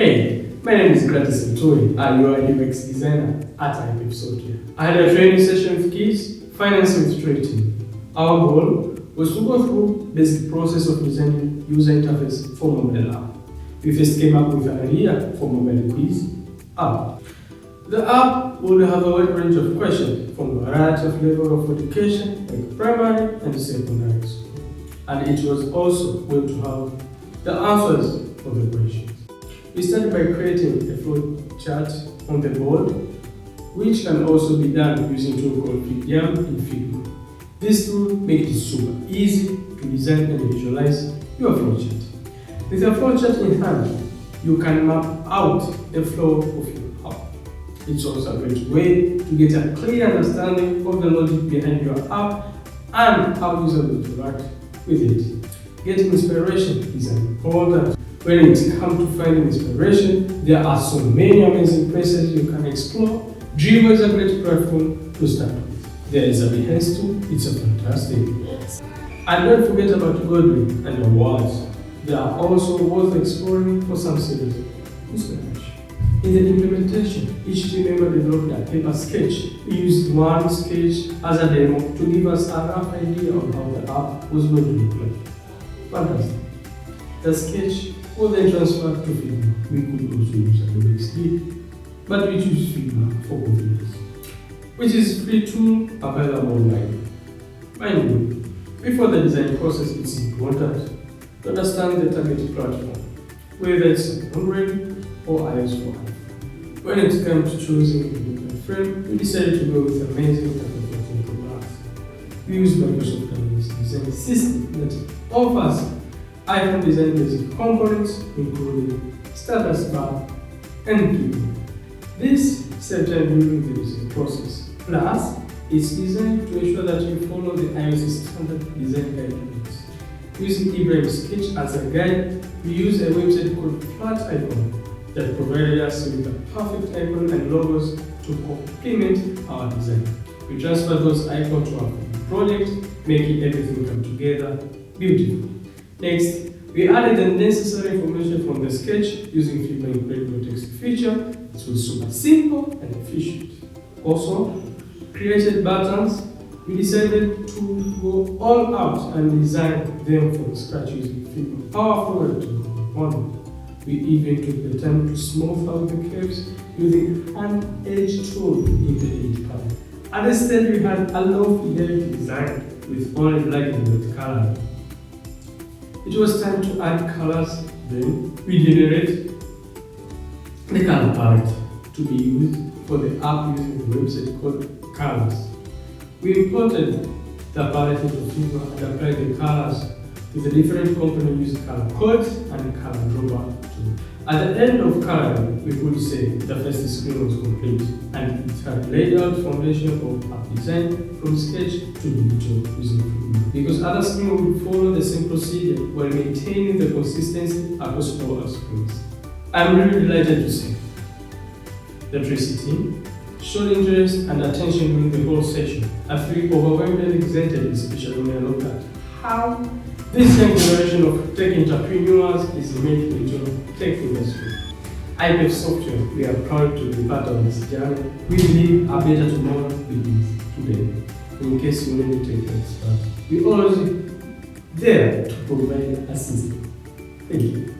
Hey, my name is Tracy, and you are a UX designer at IPF Software. I had a training session with kids, financing with Tracy. Our goal was to go through the basic process of designing user interface for mobile app. We first came up with an idea for mobile quiz app. The app would have a wide range of questions from a variety of levels of education like primary and secondary school. And it was also going to have the answers of the questions. We started by creating a flow chart on the board, which can also be done using a tool called Figma in Figma. This tool makes it super easy to design and visualize your flowchart. With a flowchart in hand, you can map out the flow of your app. It's also a great way to get a clear understanding of the logic behind your app and how users will interact with it. Getting inspiration is important. When it comes to finding inspiration, there are so many amazing places you can explore. Drivo is a great platform to start with. There is a Behance too, it's a fantastic. And don't forget about Godly and awards. They are also worth exploring for some serious inspiration. In the implementation, each team member developed a paper sketch. We used one sketch as a demo to give us a rough idea of how the app was going to look like. Fantastic. The sketch was then transferred to Figma. We could also use Adobe XD, but we choose Figma for convenience, which is free tool available online. Mind you, before the design process, it's important to understand the target platform, whether it's Android or iOS for iPhone. When it comes to choosing a development frame, we decided to go with amazing technology products. We use Microsoft Dynamics design system that offers iPhone design basic components, including status bar and keyboard. This saves time during the design process. Plus, it's designed to ensure that you follow the iOS standard design guidelines. Using Ibrahim's sketch as a guide, we use a website called Flat Icon that provided us with a perfect icon and logos to complement our design. We transfer those icons to our project, making everything come together beautifully. Next, we added the necessary information from the sketch using Figma incredible text feature. It was super simple and efficient. Also, created buttons. We decided to go all out and design them from scratch using Figma. Powerful way to go on. We even took the time to smooth out the curves using an edge tool in the edge panel. At the stage, we had a low fidelity design with only black and white color. It was time to add colors. Then we generate the color palette to be used for the app using the website called Colors. We imported the palette into Figma and applied the colors with the different components using color codes and color dropper tool. At the end of coloring, we could say the first screen was complete and it had laid out foundation of app design from sketch to digital using Figma. Because other screens would follow the same procedure while maintaining the consistency across all our screens. I'm really delighted to say the Tracy team showed interest and attention during the whole session. I feel overwhelmed and excited, especially when I look at how this young generation of tech entrepreneurs is making into the tech industry. IPF Software, we are proud to be part of this journey. We believe a better tomorrow begins today. In case you need to take expert, we are always there to provide assistance. Thank you.